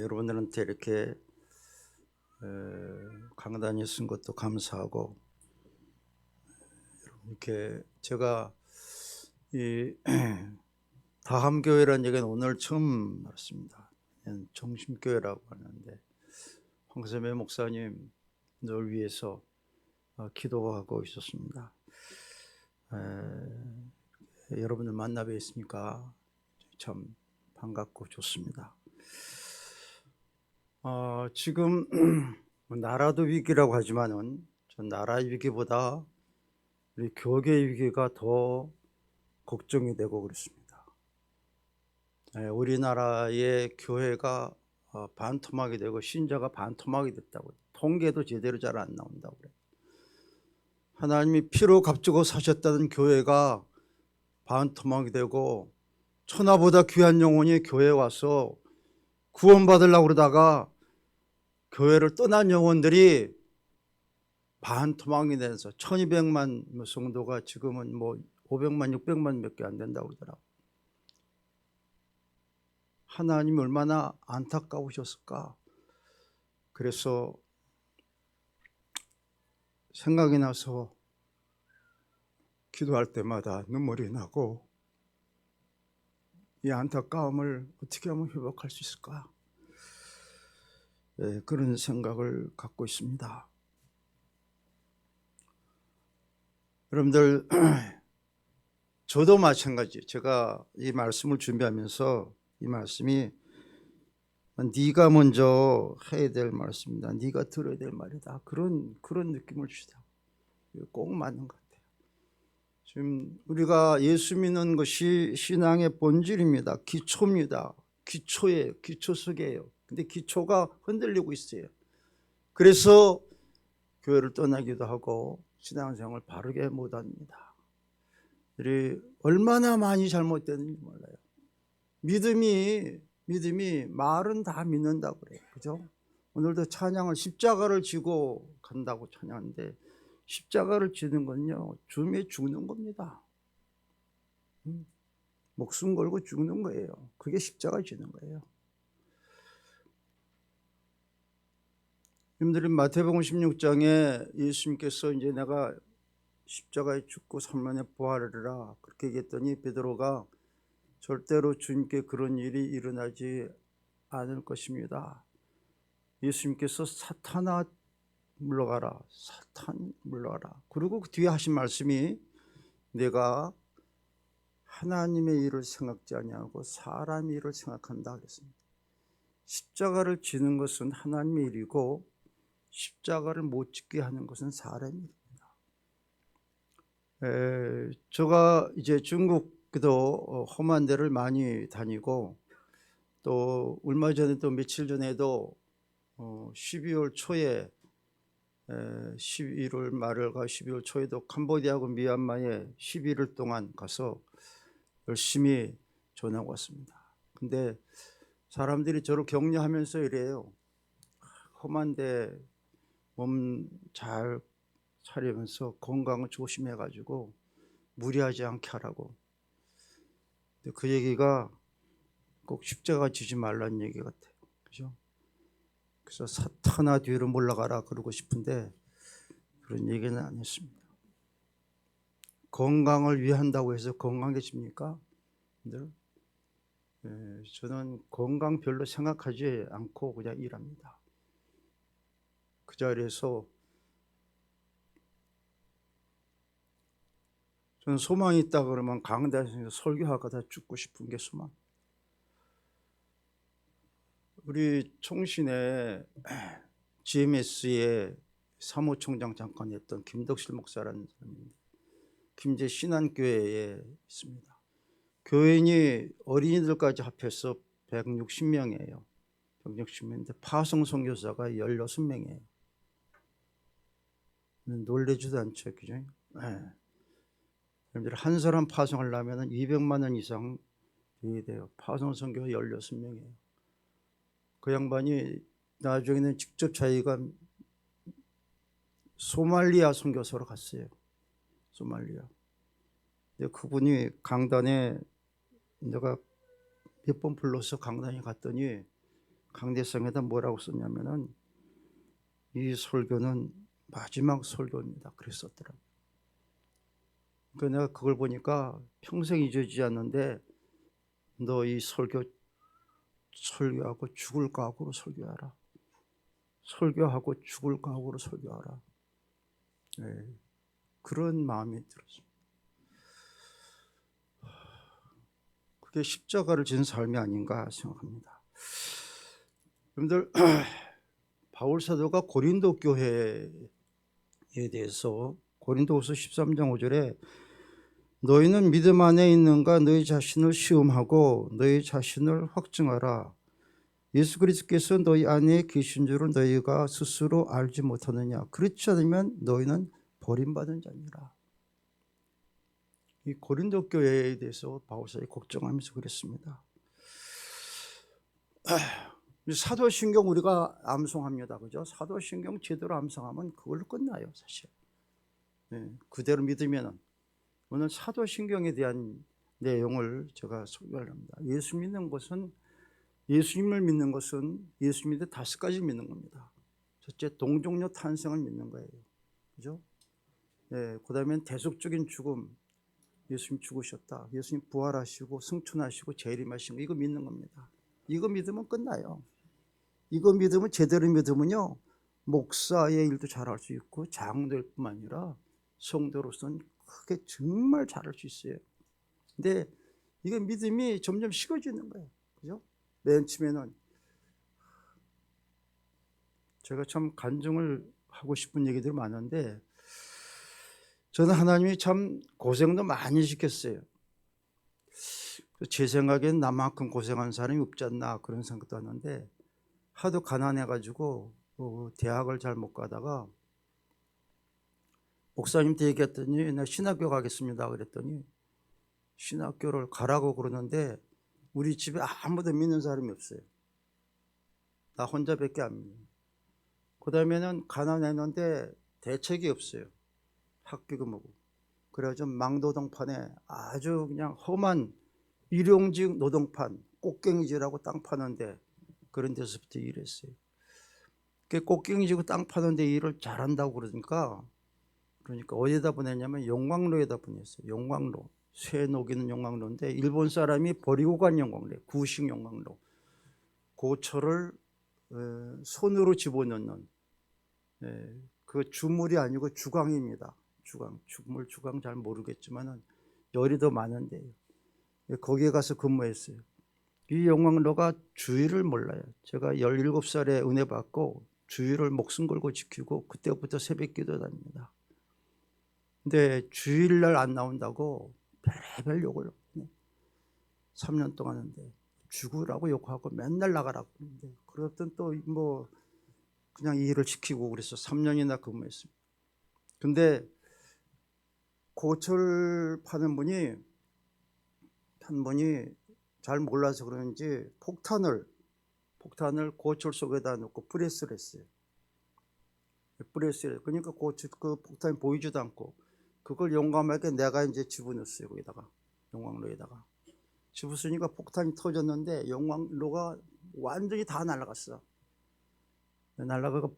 여러분들한테 이렇게 강단이 쓴 것도 감사하고, 이렇게 제가 이 다함교회라는 얘기는 오늘 처음 알았습니다. 정심교회라고 하는데 황세매 목사님 늘 위해서 기도하고 있었습니다. 여러분들 만나 뵙으니까 참 반갑고 좋습니다. 지금 나라도 위기라고 하지만은 전 나라 위기보다 우리 교계 위기가 더 걱정이 되고 그렇습니다. 우리나라의 교회가 반토막이 되고 신자가 반토막이 됐다고, 통계도 제대로 잘 안 나온다고 그래요. 하나님이 피로 값주고 사셨다는 교회가 반토막이 되고, 천하보다 귀한 영혼이 교회에 와서 구원받으려고 그러다가 교회를 떠난 영혼들이 반토막이 돼서 1200만 성도가 지금은 뭐 500만 600만 몇 개 안 된다고 그러더라고요. 하나님이 얼마나 안타까우셨을까. 그래서 생각이 나서 기도할 때마다 눈물이 나고, 이 안타까움을 어떻게 하면 회복할 수 있을까, 그런 생각을 갖고 있습니다. 여러분들, 저도 마찬가지. 제가 이 말씀을 준비하면서 이 말씀이 네가 먼저 해야 될 말씀이다, 네가 들어야 될 말이다, 그런 느낌을 주시다. 꼭 맞는 것 같아요. 지금 우리가 예수 믿는 것이 신앙의 본질입니다. 기초입니다. 기초예요. 기초석이에요. 근데 기초가 흔들리고 있어요. 그래서 교회를 떠나기도 하고 신앙생활을 바르게 못합니다. 우리 얼마나 많이 잘못됐는지 몰라요. 믿음이 말은 다 믿는다고 그래요. 그죠? 오늘도 찬양을 십자가를 지고 간다고 찬양하는데, 십자가를 지는 건요, 주님이 죽는 겁니다. 목숨 걸고 죽는 거예요. 그게 십자가 지는 거예요. 여러분들이 마태복음 16장에 예수님께서 이제 내가 십자가에 죽고 3만에 부활하리라 그렇게 얘기했더니, 베드로가 절대로 주님께 그런 일이 일어나지 않을 것입니다. 예수님께서 사탄아 물러가라, 사탄 물러가라. 그리고 그 뒤에 하신 말씀이, 내가 하나님의 일을 생각지 아니하고 사람의 일을 생각한다 그랬습니다. 십자가를 지는 것은 하나님의 일이고, 십자가를 못 짓게 하는 것은 사람의 일입니다. 제가 이제 중국도 험한 데를 많이 다니고, 또 얼마 전에, 또 며칠 전에도 12월 초에 11월 말과 12월 초에도 캄보디아하고 미얀마에 11일 동안 가서 열심히 전하고 왔습니다. 근데 사람들이 저를 격려하면서 이래요. 험한데 몸 잘 차리면서 건강을 조심해가지고 무리하지 않게 하라고. 근데 그 얘기가 꼭 십자가 지지 말라는 얘기 같아요. 그죠? 그래서 사탄아 뒤로 물러가라 그러고 싶은데 그런 얘기는 안 했습니다. 건강을 위한다고 해서 건강해집니까? 저는 건강 별로 생각하지 않고 그냥 일합니다. 그 자리에서 저는 소망이 있다 그러면 강단에서 설교하다가 죽고 싶은 게 소망. 우리 총신에 GMS의 사무총장 잠깐 했던 김덕실 목사라는 사람입니다. 김제 신안교회에 있습니다. 교인이 어린이들까지 합해서 160명이에요. 160명인데 파송 선교사가 16명이에요. 놀래지도 않죠, 그죠? 여러분들 한 사람 파송하려면 200만 원 이상 돼야 돼요. 파송 선교사 16명이에요. 그 양반이 나중에는 직접 자기가 소말리아 선교사로 갔어요. 소말리아. 근데 그분이 강단에 내가 몇 번 불러서 강단에 갔더니 강대상에다 뭐라고 썼냐면은 이 설교는 마지막 설교입니다. 그랬었더라고요. 그러니까 내가 그걸 보니까 평생 잊어지지 않는데 너 이 설교하고 죽을 각오로 설교하라. 설교하고 죽을 각오로 설교하라. 네, 그런 마음이 들었습니다. 그게 십자가를 지는 삶이 아닌가 생각합니다. 여러분들 바울 사도가 고린도 교회에 대해서 고린도후서 13장 5절에 너희는 믿음 안에 있는가 너희 자신을 시험하고 너희 자신을 확증하라. 예수 그리스도께서 너희 안에 계신 줄을 너희가 스스로 알지 못하느냐. 그렇지 않으면 너희는 버림받은 자니라. 이 고린도 교회에 대해서 바울사도가 걱정하면서 그랬습니다. 사도신경 우리가 암송합니다. 그죠? 사도신경 제대로 암송하면 그걸로 끝나요, 사실. 네, 그대로 믿으면은. 오늘 사도신경에 대한 내용을 제가 소개를 합니다. 예수님을 믿는 것은 예수님의 5가지 믿는 겁니다. 첫째, 동정녀 탄생을 믿는 거예요. 그죠? 네, 그 다음엔 대속적인 죽음. 예수님 죽으셨다. 예수님 부활하시고 승천하시고 재림하신 거 이거 믿는 겁니다. 이거 믿으면 끝나요. 이거 믿으면 제대로 믿으면요. 목사의 일도 잘할 수 있고 장로일 뿐만 아니라 성도로서는 크게 정말 잘할 수 있어요. 근데 이게 믿음이 점점 식어지는 거예요. 그죠? 맨 처음에는 제가 참 간증을 하고 싶은 얘기들이 많은데 저는 하나님이 참 고생도 많이 시켰어요. 제 생각엔 나만큼 고생한 사람이 없지 않나 그런 생각도 하는데 하도 가난해가지고 대학을 잘 못 가다가 목사님한테 얘기했더니 나 신학교 가겠습니다 그랬더니 신학교를 가라고 그러는데 우리 집에 아무도 믿는 사람이 없어요. 나 혼자밖에 안 믿어요. 그 다음에는 가난했는데 대책이 없어요. 학비가 뭐고. 그래가지고 망노동판에 아주 그냥 험한 일용직 노동판 꽃갱이지라고 땅 파는데 그런 데서부터 일했어요. 꽃갱이지고 땅 파는데 일을 잘한다고 그러니까 어디다 보냈냐면 용광로에다 보냈어요. 용광로. 쇠 녹이는 용광로인데 일본 사람이 버리고 간 용광로, 구식 용광로. 고철을 손으로 집어넣는 그 주물이 아니고 주광입니다. 주광 잘 모르겠지만은 열이 더 많은데 거기에 가서 근무했어요. 이 용광로가 주의를 몰라요. 제가 17살에 은혜 받고 주의를 목숨 걸고 지키고 그때부터 새벽 기도 다닙니다. 근데 주일날 안 나온다고 별의별 욕을 3년 동안 하는데 죽으라고 욕하고 맨날 나가라고 그러는데 그랬더니 또 뭐 그냥 이 일을 지키고 그래서 3년이나 근무했습니다. 근데 고철 파는 분이 한 분이 잘 몰라서 그런지 폭탄을 고철 속에다 넣고 프레스를 했어요. 그러니까 그 폭탄이 보이지도 않고 그걸 용감하게 내가 이제 집어넣었어요. 거기다가 용광로에다가 집었으니까 폭탄이 터졌는데 용광로가 완전히 다 날아갔어. 날아가고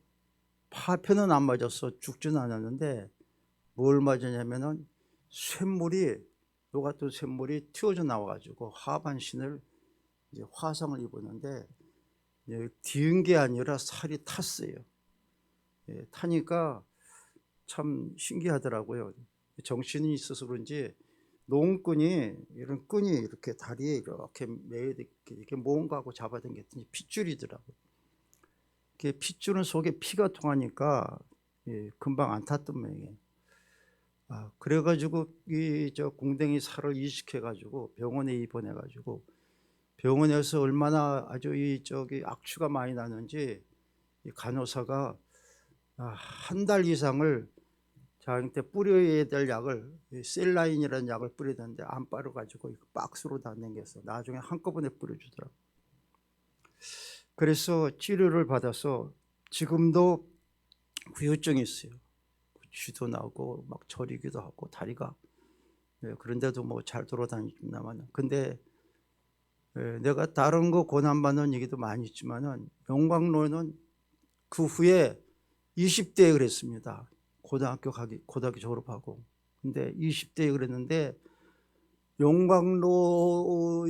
파편은 안 맞았어. 죽지는 않았는데 뭘 맞았냐면은 녹았던 쇳물이 튀어져 나와가지고 하반신을 이제 화상을 입었는데 뒤은 게 아니라 살이 탔어요. 타니까 참 신기하더라고요. 정신이 있어서 그런지 농끈이 이런 끈이 이렇게 다리에 이렇게 이렇게 뭔가하고 잡아당겼더니 핏줄이더라고요. 핏줄은 속에 피가 통하니까 금방 안 탔던 모양이에요. 그래가지고 저 공댕이 살을 이식해가지고 병원에 입원해가지고 병원에서 얼마나 아주 악취가 많이 나는지 이 간호사가 한 달 이상을 자기한테 뿌려야 될 약을 셀라인이라는 약을 뿌리던데 안 빠르가지고 박스로 다 남겼어. 나중에 한꺼번에 뿌려주더라고. 그래서 치료를 받아서 지금도 후유증이 있어요. 쥐도 나고 막 저리기도 하고 다리가 그런데도 뭐 잘 돌아다닙니다만 근데 내가 다른 거 고난받는 얘기도 많이 있지만은 용광로는 그 후에 20대에 그랬습니다. 고등학교 졸업하고. 근데 20대에 그랬는데 용광로에서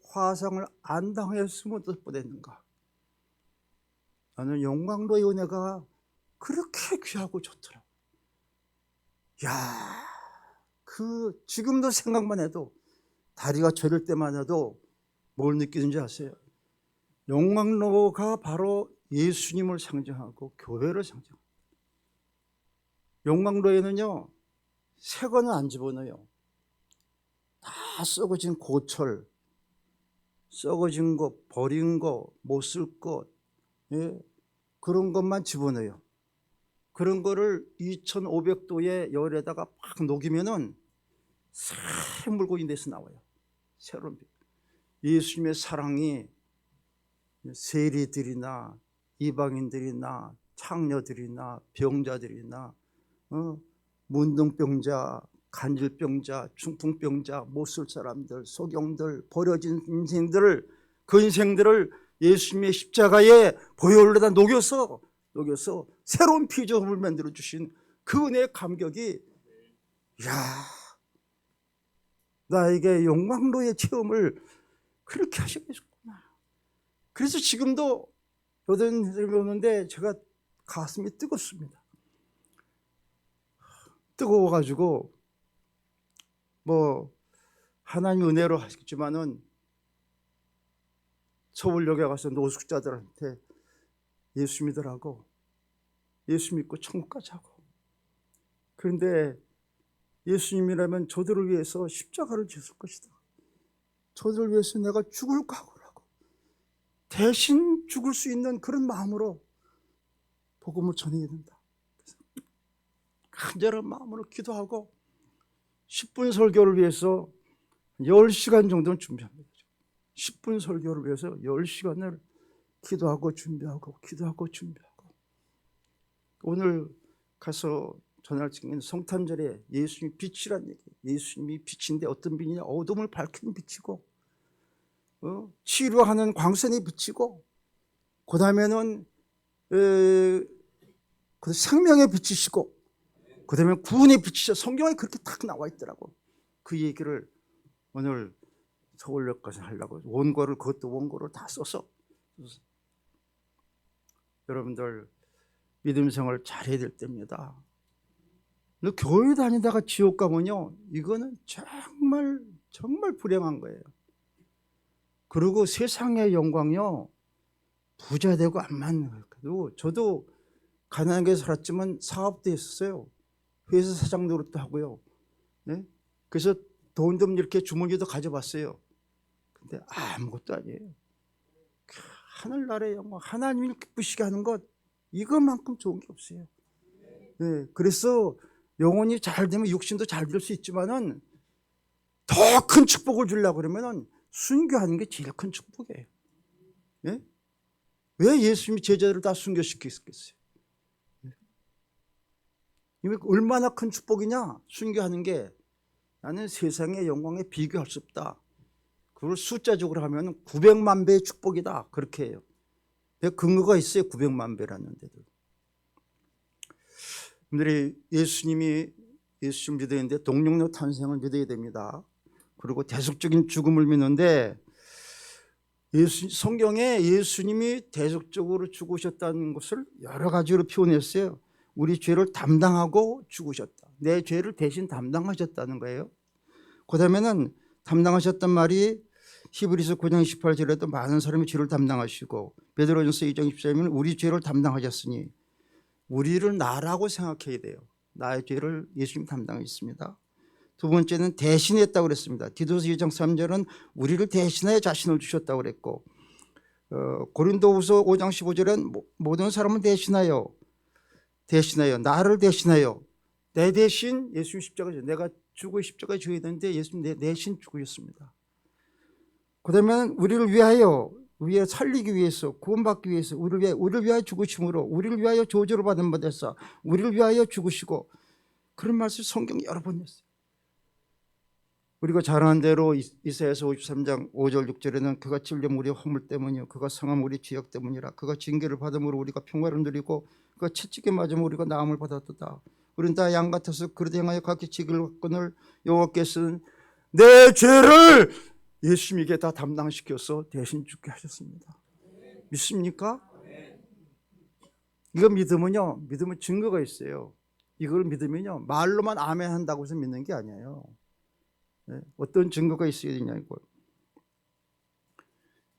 화상을 안 당했으면 어떨 뻔했는가. 나는 용광로의 은혜가 그렇게 귀하고 좋더라. 야, 지금도 생각만 해도 다리가 저릴 때만 해도 뭘 느끼는지 아세요? 용광로가 바로 예수님을 상징하고 교회를 상징합니다. 용광로에는요, 새 거는 안 집어넣어요. 다 썩어진 고철, 썩어진 거, 버린 거, 못 쓸 것, 그런 것만 집어넣어요. 그런 거를 2500도의 열에다가 막 녹이면은 새 물건이 돼서 나와요. 새로운 빛. 예수님의 사랑이 세리들이나 이방인들이나 창녀들이나 병자들이나 문둥병자, 간질병자, 중풍병자, 못쓸 사람들, 소경들, 버려진 인생들을, 그 인생들을 예수님의 십자가에 보혈로다 녹여서 새로운 피조물을 만들어 주신 그 은혜의 감격이, 야, 나에게 용광로의 체험을 그렇게 하시겠구나. 그래서 지금도 여든 사람이 오는데 제가 가슴이 뜨겁습니다. 뜨거워가지고 뭐 하나님 은혜로 하시겠지만은 서울역에 가서 노숙자들한테 예수 믿으라고, 예수 믿고 천국 가자고. 그런데 예수님이라면 저들을 위해서 십자가를 지을 것이다. 저들을 위해서 내가 죽을 각오라고, 대신 죽을 수 있는 그런 마음으로 복음을 전해야 된다. 간절한 마음으로 기도하고 10분 설교를 위해서 10시간 정도는 준비합니다. 10분 설교를 위해서 10시간을 기도하고 준비하고 오늘 가서 전할 적인 성탄절에 예수님이 빛이란 얘기. 예수님이 빛인데 어떤 빛이냐? 어둠을 밝히는 빛이고, 치료하는 광선의 빛이고, 그 다음에는 생명의 빛이시고, 그 다음에 구원의 빛이죠. 성경에 그렇게 딱 나와 있더라고. 그 얘기를 오늘 서울역까지 하려고 그것도 원고를 다 써서. 여러분들 믿음 생활 잘해야 될 때입니다. 너 교회 다니다가 지옥 가면요, 이거는 정말 불행한 거예요. 그리고 세상의 영광요, 부자 되고 안 맞는 거예요. 저도 가난하게 살았지만 사업도 했었어요. 회사 사장 노릇도 하고요. 네? 그래서 돈 좀 이렇게 주머니도 가져봤어요. 근데 아무것도 아니에요. 하늘나라의 영광, 하나님을 기쁘시게 하는 것, 이것만큼 좋은 게 없어요. 네, 그래서 영혼이 잘 되면 육신도 잘 될 수 있지만은 더 큰 축복을 주려고 그러면은 순교하는 게 제일 큰 축복이에요. 네? 왜 예수님이 제자들을 다 순교시켰겠어요? 이게 얼마나 큰 축복이냐? 순교하는 게 나는 세상의 영광에 비교할 수 없다. 그걸 숫자적으로 하면 900만 배의 축복이다. 그렇게 해요. 근거가 있어요. 900만 배라는 데도. 여러분들이 예수님 믿어야 되는데 동력로 탄생을 믿어야 됩니다. 그리고 대속적인 죽음을 믿는데 성경에 예수님이 대속적으로 죽으셨다는 것을 여러 가지로 표현했어요. 우리 죄를 담당하고 죽으셨다. 내 죄를 대신 담당하셨다는 거예요. 그 다음에는 담당하셨단 말이 히브리서 9장 28절에도 많은 사람이 죄를 담당하시고, 베드로전서 2장 14절에는 우리 죄를 담당하셨으니, 우리를 나라고 생각해야 돼요. 나의 죄를 예수님이 담당했습니다. 두 번째는 대신했다고 그랬습니다. 디도서 2장 3절은 우리를 대신하여 자신을 주셨다고 그랬고, 고린도후서 5장 15절은 모든 사람을 대신하여 나를 대신하여, 내 대신 예수님 십자가에, 내가 죽어 십자가에 죽어야 되는데 예수님 내 대신 죽으셨습니다. 그 다음에 우리를 위하여 살리기 위해서, 구원받기 위해서 우리를 위하여 죽으심으로 우리를 위하여 저주를 받은 바 됐어. 우리를 위하여 죽으시고, 그런 말씀 성경에 여러 번 했어요. 우리가 잘 아는 대로 이사야서 53장 5절 6절에는 그가 찔림 우리 허물 때문이요 그가 상함 우리 죄악 때문이라. 그가 징계를 받음으로 우리가 평화를 누리고 그가 채찍에 맞음으로 우리가 나음을 받았도다. 우리는 다 양 같아서 그릇 행하여 각기 지기를 받거늘 여호와께서는 내 죄를 예수님에게 다 담당시켜서 대신 죽게 하셨습니다. 믿습니까? 이거 믿으면요, 믿으면 증거가 있어요. 이걸 믿으면요, 말로만 아멘 한다고 해서 믿는 게 아니에요. 네? 어떤 증거가 있어야 되냐고.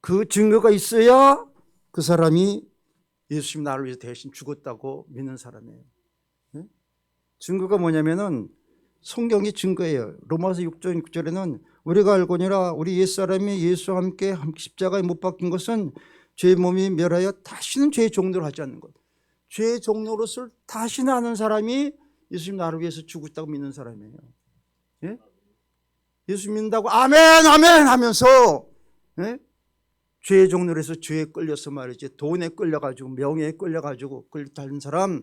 그 증거가 있어야 그 사람이 예수님 나를 위해서 대신 죽었다고 믿는 사람이에요. 네? 증거가 뭐냐면은 성경이 증거예요. 로마서 6장 6절에는 우리가 알거니라 우리 옛사람이 예수와 함께 십자가에 못 박힌 것은 죄의 몸이 멸하여 다시는 죄의 종로를 하지 않는 것. 죄의 종로릇을 다시는 하는 사람이 예수님 나를 위해서 죽었다고 믿는 사람이에요. 예? 예수 믿는다고 아멘 아멘 하면서 예? 죄의 종로에서 죄에 끌려서 말이지 돈에 끌려가지고 명예에 끌려가지고 끌려다니는 사람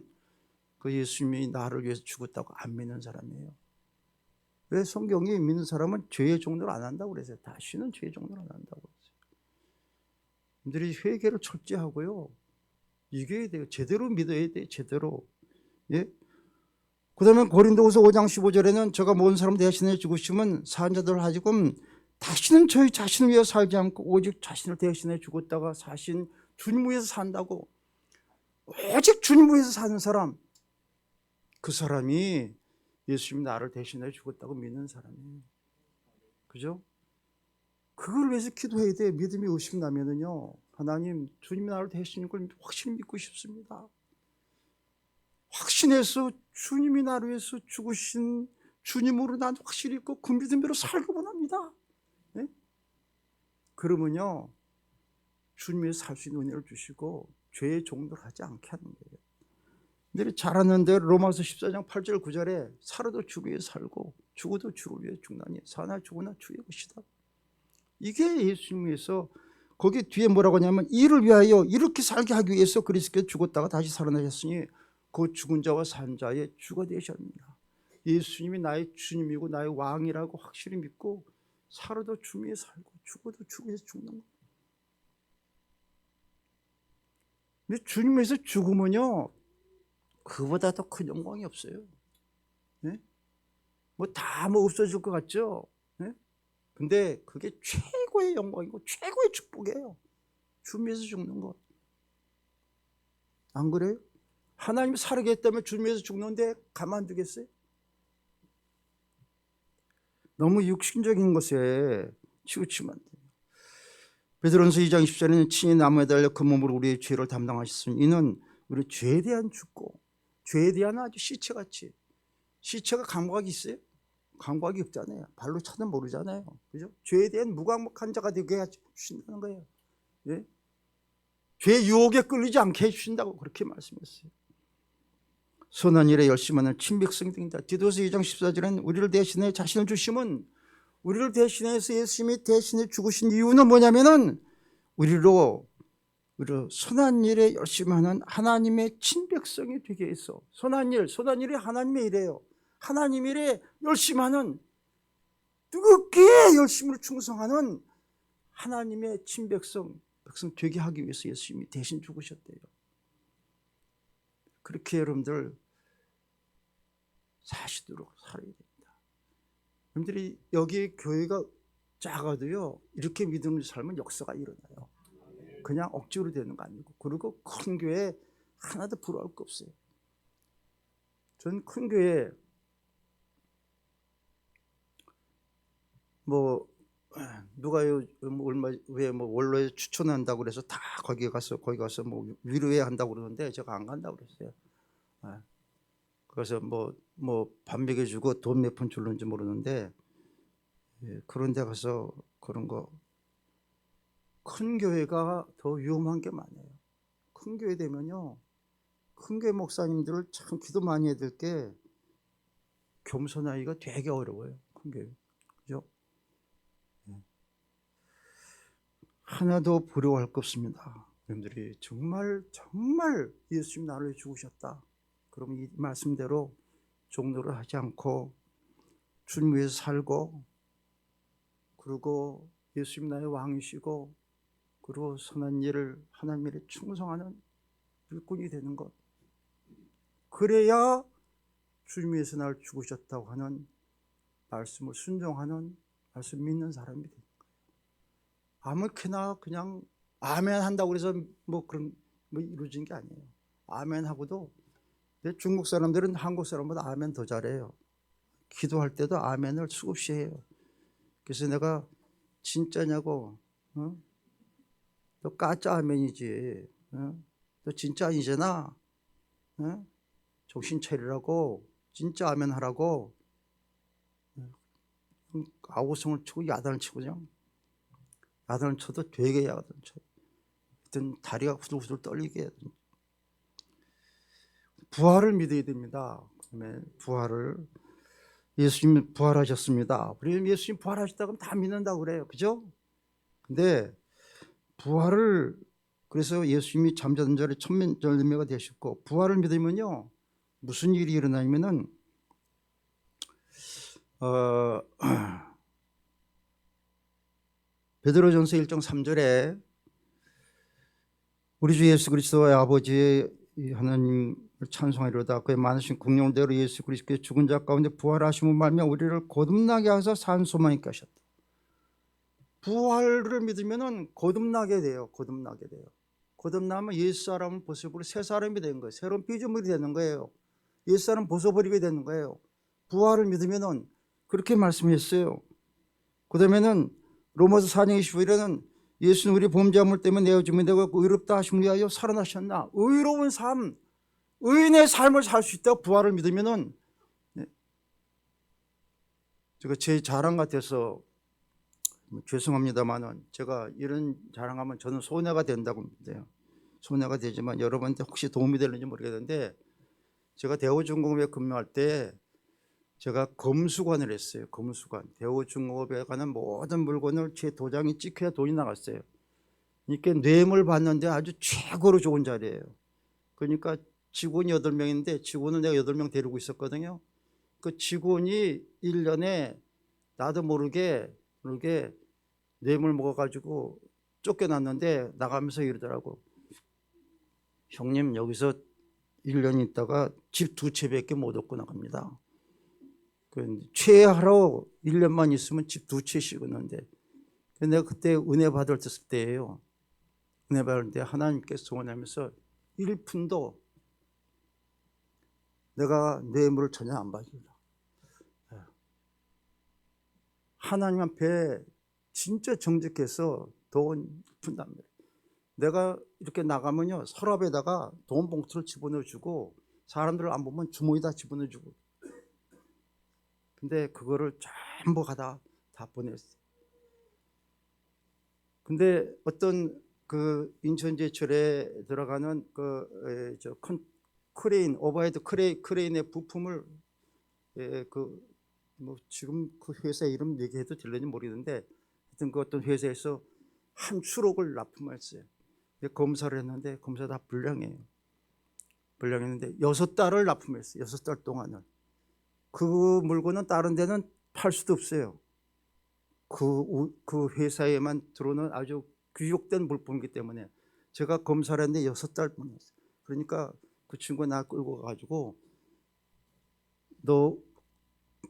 그 예수님이 나를 위해서 죽었다고 안 믿는 사람이에요. 왜 성경이 믿는 사람은 죄의 종로를 안 한다고 그랬어요. 다시는 죄의 종로를 안 한다고 그랬어요. 여러분들이 회개를 철저히 하고요. 이겨야 돼요. 제대로 믿어야 돼요. 제대로. 예? 그 다음에 고린도후서 5장 15절에는 저가 모든 사람 대신해 죽으시면 사한자들 하지금 다시는 저희 자신을 위해 살지 않고 오직 자신을 대신해 죽었다가 사신 주님 위해서 산다고. 오직 주님 위해서 사는 사람, 그 사람이 예수님이 나를 대신해 죽었다고 믿는 사람이에요. 그죠? 그걸 위해서 기도해야 돼요. 믿음이 의심나면은요, 하나님 주님이 나를 대신해 걸 확실히 믿고 싶습니다. 확신해서 주님이 나를 위해서 죽으신 주님으로 난 확실히 있고 그 믿음대로 살고 원합니다. 네? 그러면요, 주님이 살 수 있는 은혜를 주시고 죄의 종로를 하지 않게 하는 거예요. 근데 잘 아는데 로마서 14장 8절 9절에 살아도 주를 위해 살고 죽어도 주를 위해 죽나니 사나 죽으나 주의 것이다. 이게 예수님께서 거기 뒤에 뭐라고 하냐면 이를 위하여 이렇게 살게 하기 위해서 그리스도께서 죽었다가 다시 살아나셨으니 그 죽은 자와 산 자의 주가 되셨습니다. 예수님이 나의 주님이고 나의 왕이라고 확실히 믿고 살아도 주 위에 살고 죽어도 주 위에서 죽는 거예요. 근데 주님에서 죽으면요, 그보다 더 큰 영광이 없어요. 네? 뭐 다 뭐 없어질 것 같죠? 네? 근데 그게 최고의 영광이고 최고의 축복이에요. 주님에서 죽는 것. 안 그래요? 하나님이 살아계셨다면 주님에서 죽는데 가만두겠어요? 너무 육신적인 것에 치우치면 안 돼요. 베드로전서 2장 10절에는 친히 나무에 달려 그 몸으로 우리의 죄를 담당하셨으니 이는 우리 죄에 대한 죽고 죄에 대한 아주 시체같이. 시체가 감각이 있어요? 감각이 없잖아요. 발로 차도 모르잖아요. 그죠? 죄에 대한 무감각한 자가 되게 해주신다는 거예요. 예? 죄의 유혹에 끌리지 않게 해주신다고 그렇게 말씀했어요. 선한 일에 열심하는 친백성이 됩니다. 디도서 2장 14절에는 우리를 대신해 자신을 주심은 우리를 대신해서 예수님이 대신해 죽으신 이유는 뭐냐면은 우리로 선한 일에 열심히 하는 하나님의 친백성이 되게 해서 선한 일이 하나님의 일이에요. 하나님 일에 열심히 하는 뜨겁게 열심으로 충성하는 하나님의 친백성 되게 하기 위해서 예수님이 대신 죽으셨대요. 그렇게 여러분들 사시도록 살아야 됩니다. 여러분들이 여기 교회가 작아도요, 이렇게 믿음을 살면 역사가 일어나요. 그냥 억지로 되는 거 아니고. 그리고 큰 교회 하나도 부러울 거 없어요. 전 큰 교회 뭐 누가 얼마 왜 뭐 원로에 추천한다고 그래서 다 거기 가서 뭐 위로해야 한다고 그러는데 제가 안 간다고 그랬어요. 그래서 뭐 밥 먹여주고 돈 몇 푼 줄는지 모르는데 그런 데 가서 그런 거 큰 교회가 더 위험한 게 많아요. 큰 교회 되면요, 큰 교회 목사님들을 참 기도 많이 해야 될 게 겸손하기가 되게 어려워요. 큰 교회. 그죠? 하나도 부러워할 거 없습니다. 여러분들이 정말 예수님 나를 위해 죽으셨다. 그러면 이 말씀대로 종로를 하지 않고 주님 위해서 살고 그리고 예수님 나의 왕이시고 그리고 선한 일을 하나님 일에 충성하는 일꾼이 되는 것. 그래야 주님 위해서 나를 죽으셨다고 하는 말씀을 순종하는 말씀 믿는 사람이 되는 거예요. 아무렇게나 그냥 아멘 한다고 해서 뭐 그런 뭐 이루어진 게 아니에요. 아멘 하고도 중국 사람들은 한국 사람보다 아멘 더 잘해요. 기도할 때도 아멘을 수없이 해요. 그래서 내가 진짜냐고, 어? 너 까짜 아멘이지, 어? 너 진짜 아니잖아, 어? 정신 차리라고, 진짜 아멘 하라고. 아우성을 치고 야단을 치고 그냥 야단을 쳐도 되게 야단을 쳐요. 하여튼 다리가 후들후들 떨리게 해야 됩니다. 부활을 믿어야 됩니다. 부활을, 예수님 부활하셨습니다. 그러면 예수님 부활하셨다 그러면 다 믿는다고 그래요. 그죠? 근데 부활을, 그래서 예수님이 잠자던 자리에 천명절매가 되셨고, 부활을 믿으면요 무슨 일이 일어나냐면은 베드로전서 1장 3절에 우리 주 예수 그리스도의 아버지 하나님을 찬송하리로다. 그의 많으신 국령대로 예수 그리스도의 죽은 자 가운데 부활하심을 말미암아 우리를 거듭나게 하사 산 소망이 있게 하셨다. 부활을 믿으면은 거듭나게 돼요. 거듭나게 돼요. 거듭나면 옛사람을 벗어버리고 새 사람이 되는 거예요. 새로운 피조물이 되는 거예요. 옛사람 벗어버리게 되는 거예요. 부활을 믿으면은 그렇게 말씀했어요. 그다음에는 로마서 4장 25절에는 예수는 우리 범죄함을 때문에 내어주면 되고 의롭다 하심을 위하여 살아나셨나. 의로운 삶, 의인의 삶을 살 수 있다고 부활을 믿으면은, 제가 제 자랑 같아서 죄송합니다만은 제가 이런 자랑하면 저는 손해가 된다고 믿어요. 손해가 되지만 여러분한테 혹시 도움이 되는지 모르겠는데, 제가 대우중공업에 근무할 때 제가 검수관을 했어요. 검수관. 대우중공업에 관한 모든 물건을 제 도장이 찍혀야 돈이 나갔어요. 그러니까 뇌물 받는데 아주 최고로 좋은 자리예요. 그러니까 직원이 8명인데 직원을 내가 8명 데리고 있었거든요. 그 직원이 1년에 나도 모르게 뇌물 먹어가지고 쫓겨났는데 나가면서 이러더라고. 형님 여기서 1년 있다가 집 2채밖에 못 얻고 나갑니다. 최하로 1년만 있으면 집 2채씩 얻는데, 내가 그때 은혜 받을 때예요. 은혜 받을 때 하나님께서 소원하면서 1푼도 내가 뇌물을 전혀 안 받습니다. 하나님 앞에 진짜 정직해서 돈 푼답니다. 내가 이렇게 나가면요 서랍에다가 돈 봉투를 집어넣어주고 사람들을 안 보면 주머니에다 집어넣어주고, 근데 그거를 전부 다 보냈어요. 근데 어떤 그 인천제철에 들어가는 큰 크레인, 오버헤드 크레인의 부품을, 뭐 지금 그 회사 이름 얘기해도 될는지 모르겠는데, 하여튼 그 어떤 회사에서 한 추록을 납품했어요. 검사를 했는데 검사 다 불량해요. 불량했는데 6달을 납품했어요. 6달 동안은. 그 물건은 다른 데는 팔 수도 없어요. 그 회사에만 들어오는 아주 귀족된 물품이기 때문에 제가 검사를 했는데 6달 보냈어요. 그러니까 그 친구가 나 끌고 가가지고 너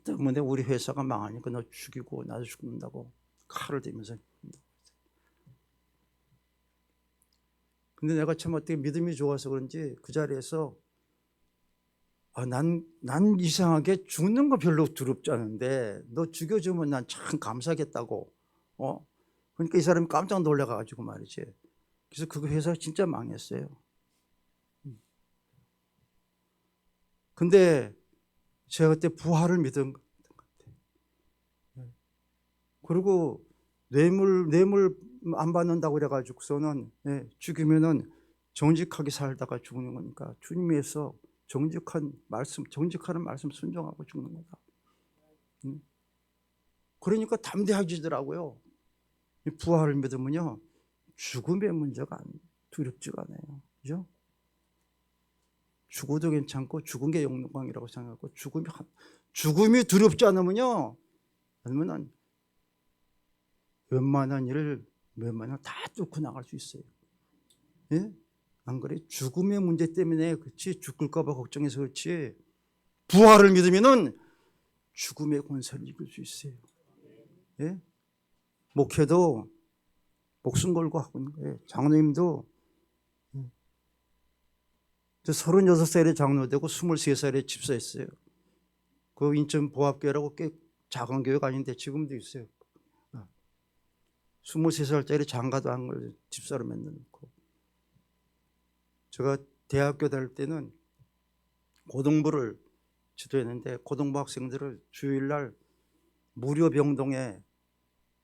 때문에 우리 회사가 망하니까 너 죽이고 나도 죽는다고 칼을 대면서. 근데 내가 참 어떻게 믿음이 좋아서 그런지 그 자리에서 난 이상하게 죽는 거 별로 두렵지 않은데 너 죽여주면 난 참 감사하겠다고. 그러니까 이 사람이 깜짝 놀라가지고 말이지. 그래서 그 회사가 진짜 망했어요. 근데 제가 그때 부활을 믿은 것 같아요. 그리고 뇌물 안 받는다고 그래가지고서는 죽이면은 정직하게 살다가 죽는 거니까 주님 위해서 정직한 말씀, 정직하는 말씀 순종하고 죽는 거다. 그러니까 담대해지더라고요. 부활을 믿으면요 죽음의 문제가 두렵지가 않아요. 그죠? 죽어도 괜찮고 죽은 게 영광이라고 생각하고, 죽음이 두렵지 않으면요, 그러면은 웬만한 다 뚫고 나갈 수 있어요. 예? 안 그래? 죽음의 문제 때문에 그렇지, 죽을까 봐 걱정해서 그렇지, 부활을 믿으면은 죽음의 권세를 이길 수 있어요. 예? 목회도 목숨 걸고 하고 있는 거예요. 장로님도 저 36살에 장로되고 23살에 집사했어요. 그 인천 보합교회라고 꽤 작은 교회가 아닌데 지금도 있어요. 23살짜리 장가도 한 걸 집사로 만들고. 제가 대학교 다닐 때는 고등부를 지도했는데 고등부 학생들을 주일날 무료 병동에,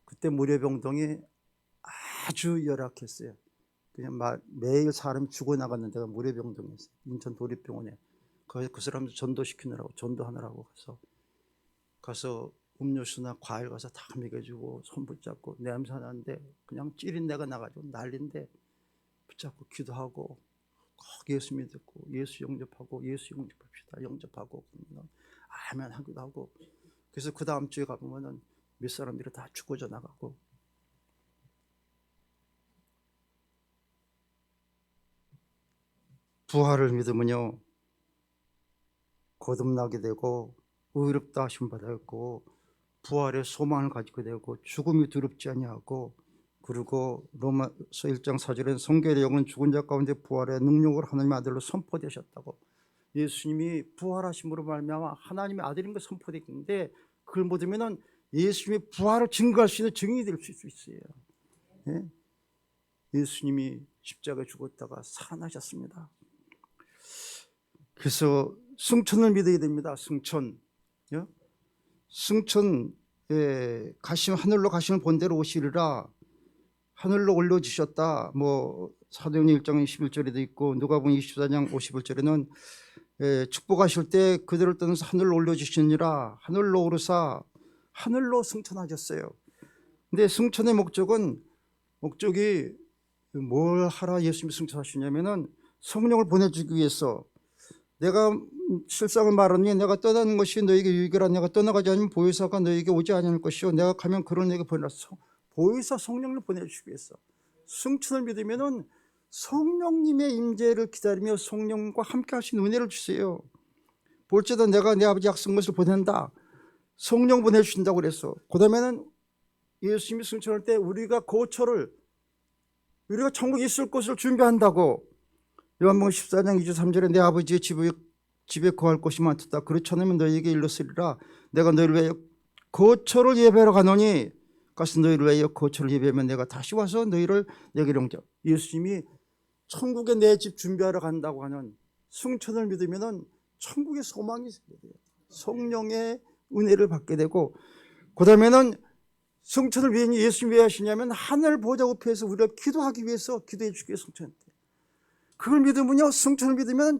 그때 무료 병동이 아주 열악했어요. 그냥 매일 사람이 죽어나가는 데가 무료 병동이었어요. 인천 도립병원에. 그 사람들 전도시키느라고, 전도하느라고 가서 음료수나 과일 가서 다 먹여주고 손 붙잡고 냄새 나는데 그냥 찌린내가 나가지고 난리인데 붙잡고 기도하고 꼭 예수 믿고 예수 영접하고 예수 영접합시다 영접하고 그러면 아멘 하기도 하고. 그래서 그 다음 주에 가보면은 몇 사람들이 다 죽어져 나가고. 부활을 믿으면요 거듭나게 되고 의롭다 하심 받았고 부활의 소망을 가지게 되고 죽음이 두렵지 아니하고, 그리고 로마서 1장 4절에는 성경의 영은 죽은 자 가운데 부활의 능력으로 하나님의 아들로 선포되셨다고. 예수님이 부활하심으로 말미암아 하나님의 아들인 걸 선포됐는데 그걸 못 들으면 예수님의 부활을 증거할 수 있는 증인이 될 수 있어요. 예? 예수님이 십자가에 죽었다가 살아나셨습니다. 그래서 승천을 믿어야 됩니다. 승천. 승천에 가시면 하늘로 가시는 본대로 오시리라. 하늘로 올려주셨다. 뭐 사도행전 1장 11절에도 있고 누가복음 24장 51절에는 축복하실 때 그들을 떠나서 하늘로 올려주시니라. 하늘로 오르사 하늘로 승천하셨어요. 근데 승천의 목적이 뭘 하라 예수님이 승천하시냐면은 성령을 보내주기 위해서. 내가 실상을 말하니 내가 떠나는 것이 너에게 유익이라. 내가 떠나가지 않으면 보혜사가 너에게 오지 아니할 것이요 내가 가면 그를 너에게 보내서 보혜사 성령을 보내주시기 위해서. 승천을 믿으면은 성령님의 임재를 기다리며 성령과 함께 하신 은혜를 주세요. 볼지도 내가 내 아버지 약속한 것을 보낸다. 성령 보내주신다고 그래서. 그 다음에는 예수님이 승천할 때 우리가 천국에 있을 곳을 준비한다고. 요한복음 14장 23절에 내 아버지의 집에 거할 곳이 많다. 그렇지 않으면 너희에게 일렀으리라. 내가 너희를 위하여 거처를 예배하러 가노니 가서 너희를 위하여 거처를 예배하면 내가 다시 와서 너희를 내게 영접. 예수님이 천국에 내 집 준비하러 간다고 하는 승천을 믿으면 천국의 소망이 생겨요. 성령의 은혜를 받게 되고, 그 다음에는 승천을 왜 예수님이 왜 하시냐면 하늘 보좌 옆에서 우리가 기도하기 위해서 기도해 주기 위해서 승천했대요. 그걸 믿으면요, 승천을 믿으면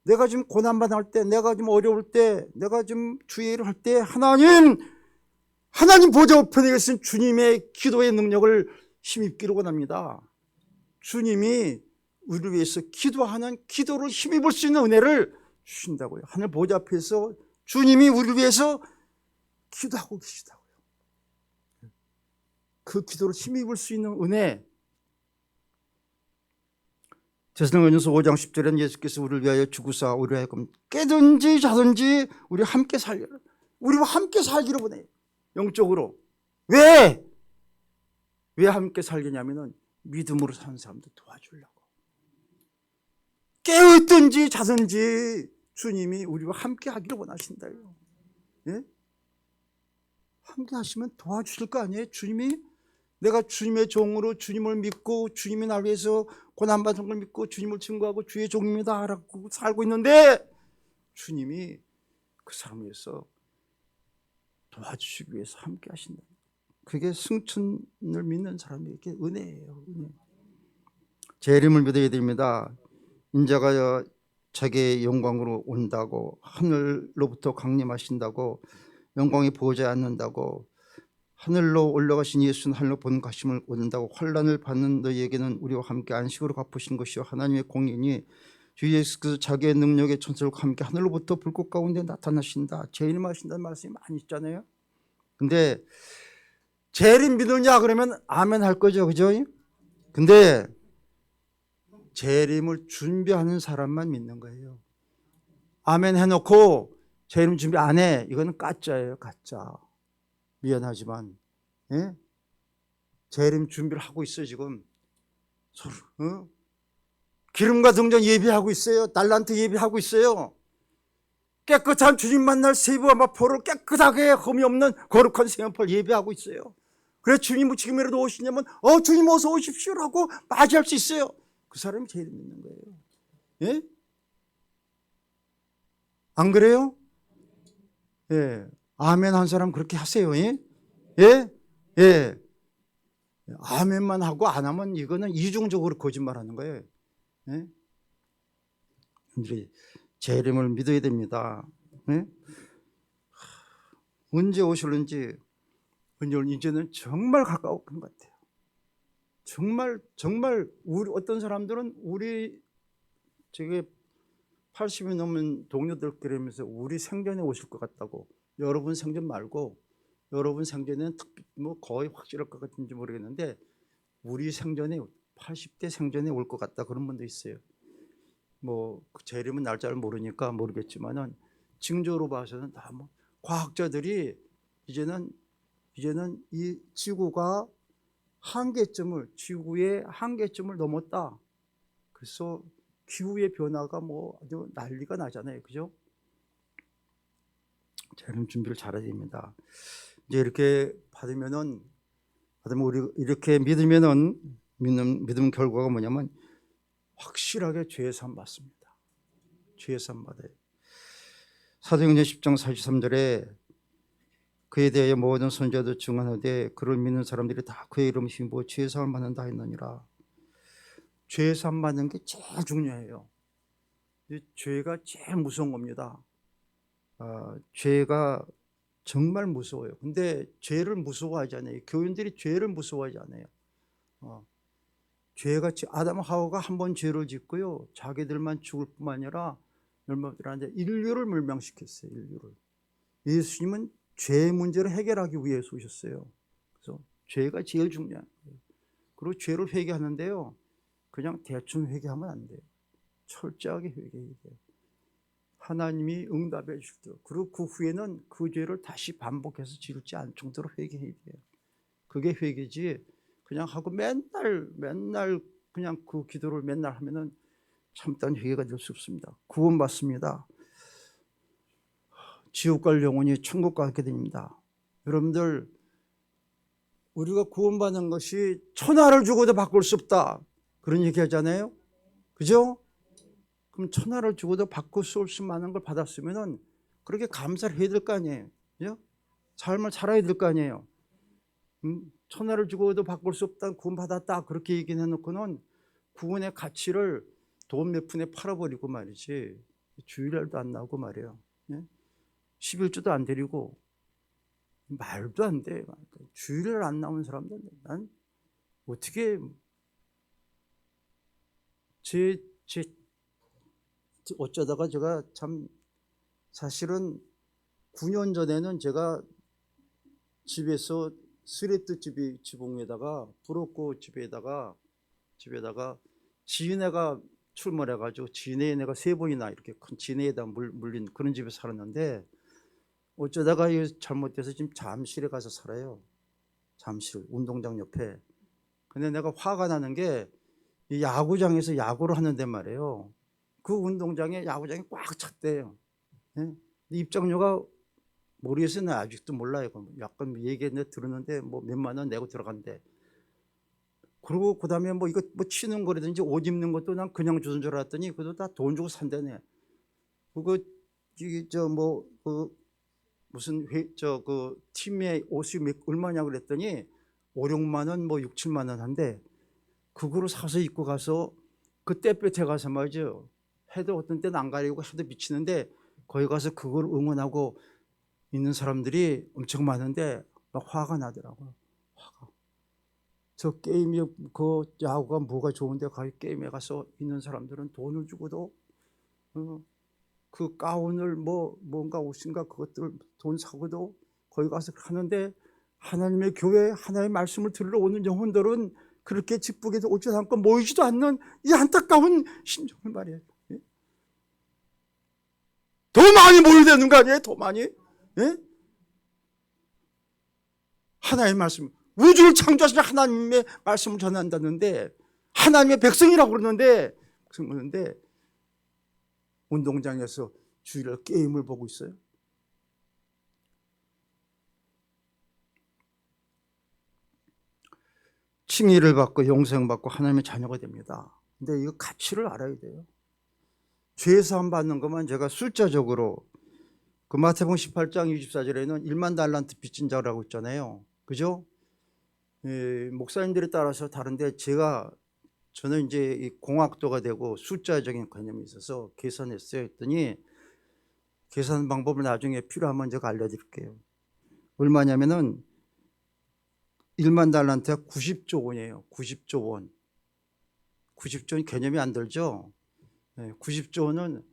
내가 지금 고난받을 때, 내가 좀 어려울 때, 내가 좀 주의 일을 할 때 하나님 보좌 우편에 계신 주님의 기도의 능력을 힘입기를 원합니다. 주님이 우리를 위해서 기도하는 기도를 힘입을 수 있는 은혜를 주신다고요. 하늘 보좌 앞에서 주님이 우리를 위해서 기도하고 계시다고요. 그 기도를 힘입을 수 있는 은혜. 데살로니가전서 5장 10절에는 예수께서 우리를 위하여 죽으사 우리를 하여금 깨든지 자든지 우리와 함께 살기를, 우리와 함께 살기를 원해요. 영적으로. 왜 함께 살겠냐면은 믿음으로 사는 사람들 도와주려고. 깨어있든지 자든지 주님이 우리와 함께 하기를 원하신다요. 예? 함께 하시면 도와주실 거 아니에요? 주님이. 내가 주님의 종으로 주님을 믿고 주님이 나를 위해서 고난받은 걸 믿고 주님을 증거하고 주의 종입니다 라고 살고 있는데 주님이 그 사람을 위해서 도와주시기 위해서 함께 하신다. 그게 승천을 믿는 사람에게 은혜예요. 은혜. 재림을 믿어야 됩니다. 인자가 자기의 영광으로 온다고, 하늘로부터 강림하신다고, 영광의 보호자에 앉는다고, 하늘로 올라가신 예수는 하늘로 본 가심을 얻는다고. 환난을 받는 너희에게는 우리와 함께 안식으로 갚으신 것이요 하나님의 공인이 주 예수께서 자기의 능력의 천사들과 함께 하늘로부터 불꽃 가운데 나타나신다. 재림하신다는 말씀이 많이 있잖아요. 근데 재림 믿느냐 그러면 아멘 할 거죠, 그죠? 근데 재림을 준비하는 사람만 믿는 거예요. 아멘 해놓고 재림 준비 안 해, 이거는 가짜예요, 가짜. 미안하지만, 예? 재림 준비를 하고 있어요, 지금. 서로, 어? 기름과 등전 예비하고 있어요. 달란트 예비하고 있어요. 깨끗한 주님 만날 세부와 마포를 깨끗하게 흠이 없는 거룩한 생연포를 예비하고 있어요. 그래서 주님 지금이라도 오시냐면 주님 어서 오십시오라고 맞이할 수 있어요. 그 사람이 제일 믿는 거예요. 예? 안 그래요? 예. 아멘 한 사람 그렇게 하세요. 예? 예? 예. 아멘만 하고 안 하면 이거는 이중적으로 거짓말하는 거예요. 예? 우리 재림을 믿어야 됩니다. 예? 언제 오실는지 이제는 정말 가까운 것 같아요. 정말 우리 어떤 사람들은 우리 저게 80이 넘은 동료들끼리 하면서 우리 생전에 오실 것 같다고. 여러분 생전 말고 여러분 생전에는 뭐 거의 확실할 것 같은지 모르겠는데 우리 생전에 80대 생전에 올 것 같다 그런 분도 있어요. 뭐 재림은 날짜를 모르니까 모르겠지만은 징조로 봐서는 다 뭐 과학자들이 이제는 이 지구가 지구의 한계점을 넘었다. 그래서 기후의 변화가 뭐 아주 난리가 나잖아요, 그죠? 재림 준비를 잘해야 됩니다. 이제 이렇게 받으면 우리 이렇게 믿음 결과가 뭐냐면 확실하게 죄 사함 받습니다. 죄 사함 받아요. 사도행전 10장 43절에 그에 대하여 모든 선지자도 증언하되 그를 믿는 사람들이 다 그의 이름을 힘입어 죄 사함을 받는다 했느니라. 죄 사함 받는 게 제일 중요해요. 죄가 제일 무서운 겁니다. 죄가 정말 무서워요. 근데 죄를 무서워하지 않아요. 교인들이 죄를 무서워하지 않아요. 죄가 아담 하와가 한 번 죄를 짓고요, 자기들만 죽을 뿐만 아니라 멸망들한테 인류를 멸망시켰어요. 인류를. 예수님은 죄 문제를 해결하기 위해서 오셨어요. 그래서 죄가 제일 중요한 거예요. 그리고 죄를 회개하는데요, 그냥 대충 회개하면 안 돼요. 철저하게 회개해야 돼요. 하나님이 응답해 주시도록. 그리고 그 후에는 그 죄를 다시 반복해서 지을지 않을 정도로 회개해야 돼요. 그게 회개지 그냥 하고 맨날 그냥 그 기도를 맨날 하면은 참다운 회개가 될 수 없습니다. 구원받습니다. 지옥 갈 영혼이 천국 가게 됩니다. 여러분들, 우리가 구원받는 것이 천하를 주고도 바꿀 수 없다 그런 얘기 하잖아요, 그죠? 그럼 천하를 주고도 바꿀 수 없을 만한 걸 받았으면은 그렇게 감사를 해야 될 거 아니에요, 그죠? 삶을 살아야 될 거 아니에요. 천하를 주고도 바꿀 수 없다, 구원받았다 그렇게 얘기해 놓고는 구원의 가치를 돈 몇 푼에 팔아버리고 말이지, 주일날도 안 나오고 말이에요. 11주도 안 드리고 말도 안 돼. 주일날 안 나오는 사람들, 난 어떻게 어쩌다가 제가 참 사실은 9년 전에는 제가 집에서 스레트 지붕에다가 브로커 집에다가 지네가 출몰해가지고 지네가 3번이나 이렇게 큰 지네에다 물린 그런 집에 살았는데 어쩌다가 잘못돼서 지금 잠실에 가서 살아요. 잠실 운동장 옆에. 근데 내가 화가 나는 게 이 야구장에서 야구를 하는데 말이에요, 그 운동장에 야구장이 꽉 찼대요. 예? 입장료가 모르겠어요. 나 아직도 몰라요. 약간 얘기했는데 들었는데 뭐 몇만 원 내고 들어간대. 그리고 그 다음에 뭐 이거 뭐 치는 거라든지 옷 입는 것도 난 그냥 주는 줄 알았더니 그것도 다 돈 주고 산다네. 그거 무슨 그 팀의 옷이 얼마냐 그랬더니 5, 6만 원, 뭐 6, 7만 원 한데 그거로 사서 입고 가서 그 떼볕에 가서 말이죠. 해도 어떤 때는 안 가리고 해도 비치는데 거기 가서 그걸 응원하고 있는 사람들이 엄청 많은데 막 화가 나더라고요. 화가. 저 게임이 그 야구가 뭐가 좋은데 거기 게임에 가서 있는 사람들은 돈을 주고도 그 가운을 뭔가 옷인가 그것들 돈 사고도 거기 가서 하는데 하나님의 교회, 하나님의 말씀을 들으러 오는 영혼들은 그렇게 직북에서 오지도 않고 모이지도 않는 이 안타까운 심정을 말이에요. 더 많이 모여야 되는 거 아니에요? 더 많이? 예? 하나님의 말씀, 우주를 창조하신 하나님의 말씀을 전한다는데, 하나님의 백성이라고 그러는데 운동장에서 주일날 게임을 보고 있어요. 칭의를 받고 용서받고 하나님의 자녀가 됩니다. 근데 이거 가치를 알아야 돼요. 죄사함 받는 것만 제가 숫자적으로 그 마태복음 18장 24절에는 1만 달란트 빚진 자라고 있잖아요. 그죠? 목사님들에 따라서 다른데 저는 이제 이 공학도가 되고 숫자적인 개념이 있어서 계산했어요. 했더니 계산 방법을 나중에 필요하면 제가 알려드릴게요. 얼마냐면은 1만 달란트가 90조 원이에요. 90조 원. 90조 원 개념이 안 들죠? 90조 원은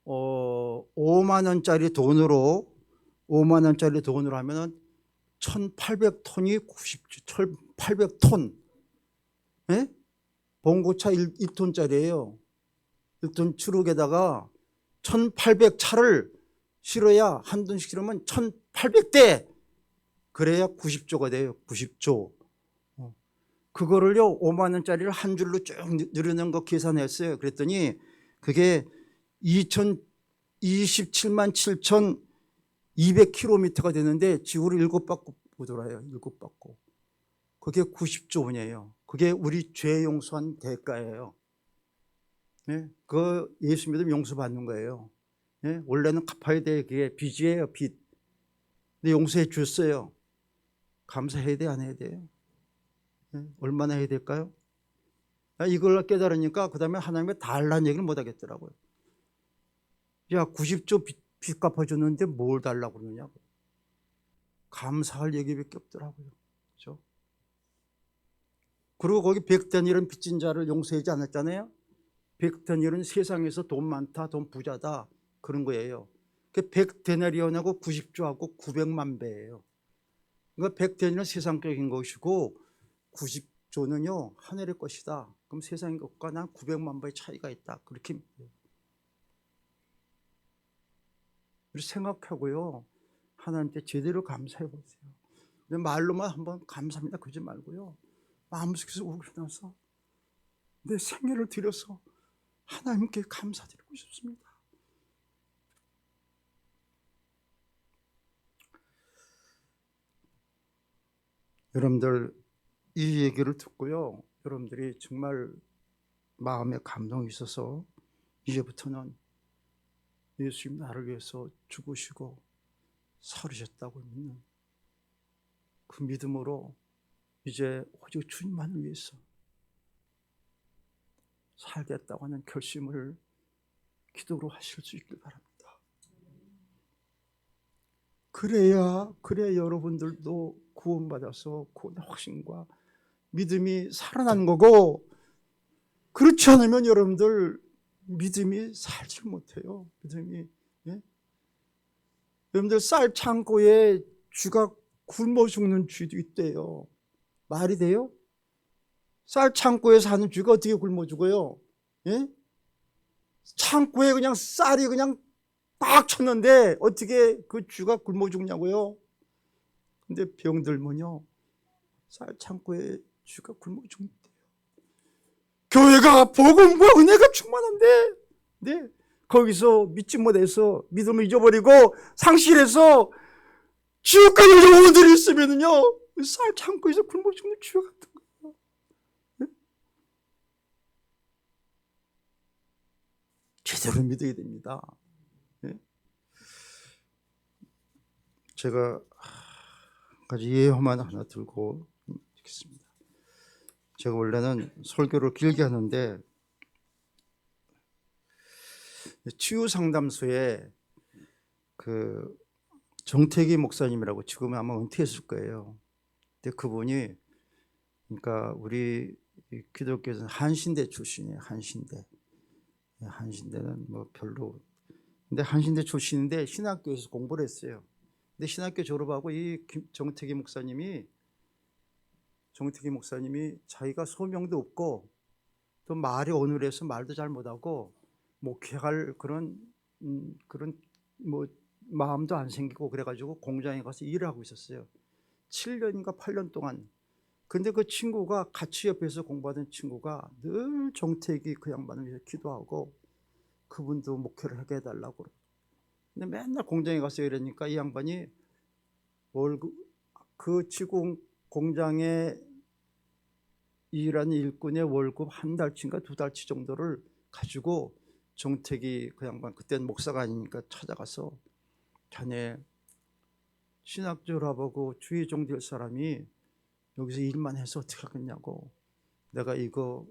5만 원짜리 돈으로 하면은 1,800톤이 90조, 1,800톤. 예? 봉고차 1톤짜리예요. 1톤 트럭에다가 1,800차를 실어야 한 톤씩 실으면 1,800대. 그래야 90조가 돼요. 90조. 그거를요 5만 원짜리를 한 줄로 쭉 늘어낸 거 계산했어요. 그랬더니 그게 227만 7,200km가 되는데 지구를 7바퀴 돌아요. 7바퀴. 그게 90조 원이에요. 그게 우리 죄 용서한 대가예요. 네? 그 예수 믿으면 용서받는 거예요. 네? 원래는 갚아야 돼. 그게 빚이에요. 빚. 근데 용서해 줬어요. 감사해야 돼, 안 해야 돼요? 네? 얼마나 해야 될까요? 이걸 깨달으니까 그 다음에 하나님의 달라는 얘기를 못 하겠더라고요. 야, 90조 빚 갚아줬는데 뭘 달라고 그러느냐고. 감사할 얘기밖에 없더라고요. 그렇죠? 그리고 거기 백데니엘은 빚진 자를 용서하지 않았잖아요. 백데니엘은 세상에서 돈 많다, 돈 부자다 그런 거예요. 그 백데나리온하고 90조하고 900만 배예요. 그러니까 백데나리온은 세상적인 것이고 90조는요 하늘의 것이다. 그럼 세상의 것과 난 900만 배의 차이가 있다. 그렇게 생각하고요 하나님께 제대로 감사해 보세요. 근데 말로만 한번 감사합니다 그러지 말고요 마음속에서 우러나서 내 생애를 드려서 하나님께 감사드리고 싶습니다. 여러분들 이 얘기를 듣고요 여러분들이 정말 마음에 감동이 있어서 이제부터는 예수님 나를 위해서 죽으시고 살으셨다고 믿는 그 믿음으로 이제 오직 주님만을 위해서 살겠다고 하는 결심을 기도로 하실 수 있길 바랍니다. 그래야 여러분들도 구원받아서 구원의 확신과 믿음이 살아나는 거고, 그렇지 않으면 여러분들 믿음이 살지 못해요. 믿음이. 예? 여러분들 쌀 창고에 쥐가 굶어 죽는 쥐도 있대요. 말이 돼요? 쌀 창고에 사는 쥐가 어떻게 굶어 죽어요? 예? 창고에 그냥 쌀이 그냥 꽉 쳤는데 어떻게 그 쥐가 굶어 죽냐고요? 근데 병들면요 쌀 창고에 쥐가 굶어 죽는데요. 교회가 복음과 은혜가 충만한데, 네, 거기서 믿지 못해서 믿음을 잊어버리고 상실해서 지옥 가는 영혼들이 있으면요 쌀 창고에서 굶어 죽는 쥐와 같은 거예요. 네? 제대로 믿어야 됩니다. 네? 제가 한 가지 예화만 하나 들고 있겠습니다. 제가 원래는 설교를 길게 하는데 치유상담소에 그 정태기 목사님이라고 지금은 아마 은퇴했을 거예요. 근데 그분이 그러니까 우리 기독교에서는 한신대 출신이에요. 한신대는 뭐 별로, 근데 한신대 출신인데 신학교에서 공부를 했어요. 근데 신학교 졸업하고 이 정태기 목사님이 자기가 소명도 없고 또 말이 어눌해서 말도 잘 못하고 목회할 그런 뭐 마음도 안 생기고 그래가지고 공장에 가서 일을 하고 있었어요. 7년인가 8년 동안. 근데 그 친구가 같이 옆에서 공부하던 친구가 늘 정태기 그 양반을 위해서 기도하고 그분도 목회를 하게 해달라고. 근데 맨날 공장에 가서 이러니까 이 양반이 월급, 그 지구 공장에 일하는 일꾼의 월급 한 달치인가 두 달치 정도를 가지고 정택이 그 양반, 그때는 목사가 아니니까 찾아가서, 자네 신학 졸업하고 주의종 될 사람이 여기서 일만 해서 어떻게 하겠냐고, 내가 이거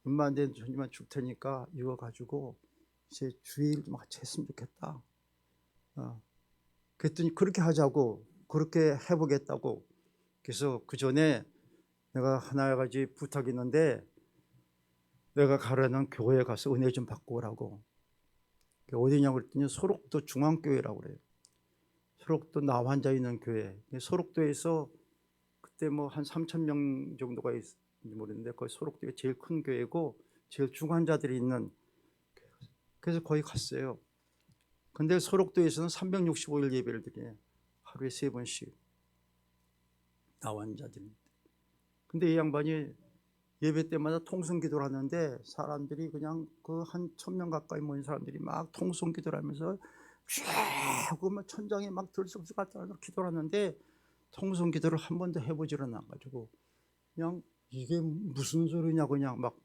얼마 안 되는 돈이만 줄 테니까 이거 가지고 이제 주일 좀 같이 했으면 좋겠다. 그랬더니 그렇게 하자고, 그렇게 해보겠다고. 그래서 그 전에 내가 하나 가지 부탁이 있는데, 내가 가려는 교회에 가서 은혜 좀 받고 오라고. 어디냐고 그랬더니 소록도 중앙교회라고 그래요. 소록도 나환자 있는 교회. 소록도에서 그때 뭐 한 3,000명 정도가 있는지 모르는데, 거기 소록도가 제일 큰 교회고 제일 중환자들이 있는. 그래서 거기 갔어요. 근데 소록도에서는 365일 예배를 드려요. 하루에 3번씩 나환자들이. 근데 이 양반이 예배 때마다 통성기도를 하는데, 사람들이 그냥 그 한 1,000명 가까이 모인 사람들이 막 통성기도를 하면서 쫙 막 천장에 막 들썩들썩 하면서 기도를 하는데, 통성기도를 한 번도 해보지를 않아가지고 그냥 이게 무슨 소리냐 그냥 막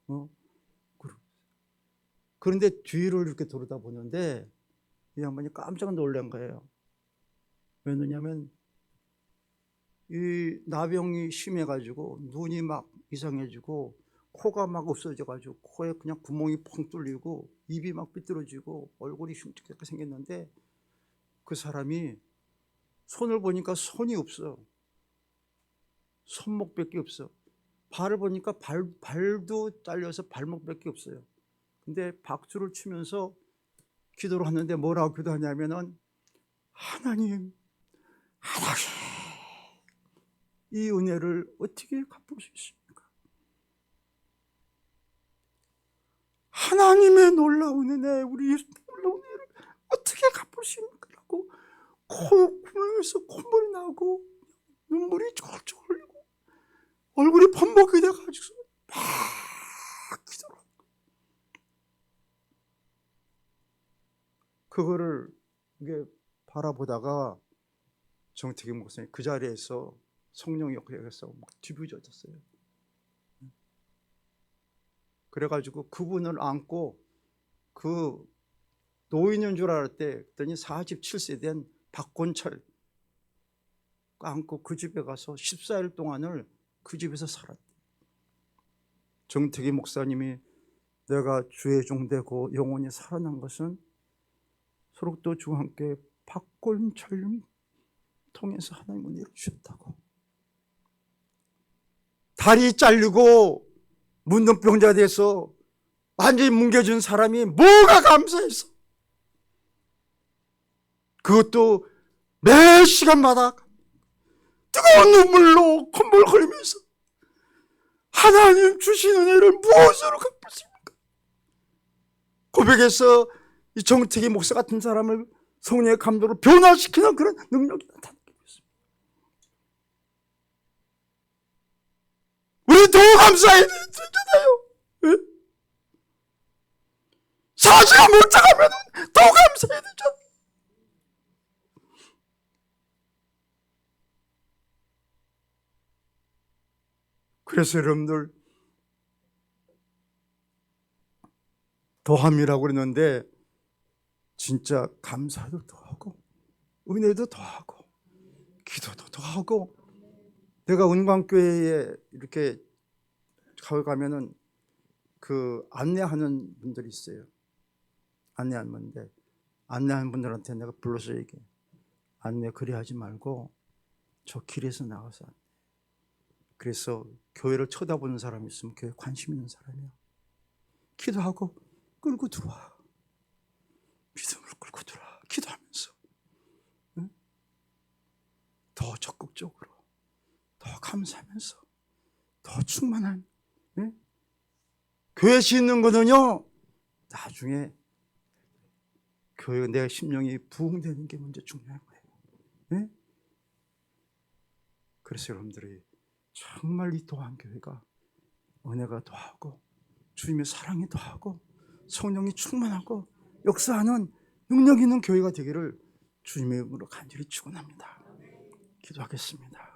그런데 뒤를 이렇게 돌아다 보는데 이 양반이 깜짝 놀란 거예요. 왜냐면 이 나병이 심해가지고 눈이 막 이상해지고 코가 막 없어져가지고 코에 그냥 구멍이 펑 뚫리고 입이 막 삐뚤어지고 얼굴이 흉측하게 생겼는데, 그 사람이 손을 보니까 손이 없어. 손목밖에 없어. 발을 보니까 발도 잘려서 발목밖에 없어요. 근데 박수를 치면서 기도를 하는데 뭐라고 기도하냐면은, 하나님 이 은혜를 어떻게 갚을 수 있습니까? 하나님의 놀라운 은혜, 우리 예수 놀라운 은혜를 어떻게 갚을 수 있습니까? 라고 코에서 콧물이 나고 눈물이 쫄쫄 흘리고 얼굴이 범벅이 돼가지고 막 기도를. 그거를 이게 바라보다가 정태기 목사님 그 자리에서 성령 역사에서 막 뒤부져졌어요. 그래가지고 그분을 안고, 그 노인인 줄 알았더니 47세 된 박곤철 안고 그 집에 가서 14일 동안을 그 집에서 살았대. 정태기 목사님이 내가 주의 종되고 영원히 살아난 것은 소록도 중앙교회 박곤철 통해서 하나님 은혜를 주셨다고. 다리 잘리고 문둥병자 돼서 완전히 뭉개진 사람이 뭐가 감사해서, 그것도 매 시간마다 뜨거운 눈물로 콧물 흘리면서 하나님 주신 은혜를 무엇으로 갚았습니까? 고백해서 이 정태기 목사 같은 사람을 성령의 감동으로 변화시키는 그런 능력이 나타나게 됐습니다. 우리 더 감사해야 되잖아요. 네? 사지가 못 잡으면 더 감사해야 되잖아요. 그래서 여러분들, 더함이라고 그랬는데 진짜 감사도 더하고 은혜도 더하고 기도도 더하고. 내가 은광교회에 이렇게 가면은 그 안내하는 분들이 있어요. 안내하는 분인데, 안내하는 분들한테 내가 불러서 얘기해. 안내 그리 하지 말고 저 길에서 나가서 안내. 그래서 교회를 쳐다보는 사람이 있으면 교회에 관심 있는 사람이야. 기도하고 끌고 들어와. 믿음을 끌고 들어와. 기도하면서. 응? 감사하면서 더 충만한, 예? 교회 짓는 거는요, 나중에 교회 내 심령이 부흥되는 게 먼저 중요한 거예요. 예? 그래서 여러분들이 정말 이 도안교회가 은혜가 더하고 주님의 사랑이 더하고 성령이 충만하고 역사하는 능력 있는 교회가 되기를 주님의 이름으로 간절히 축원합니다. 기도하겠습니다.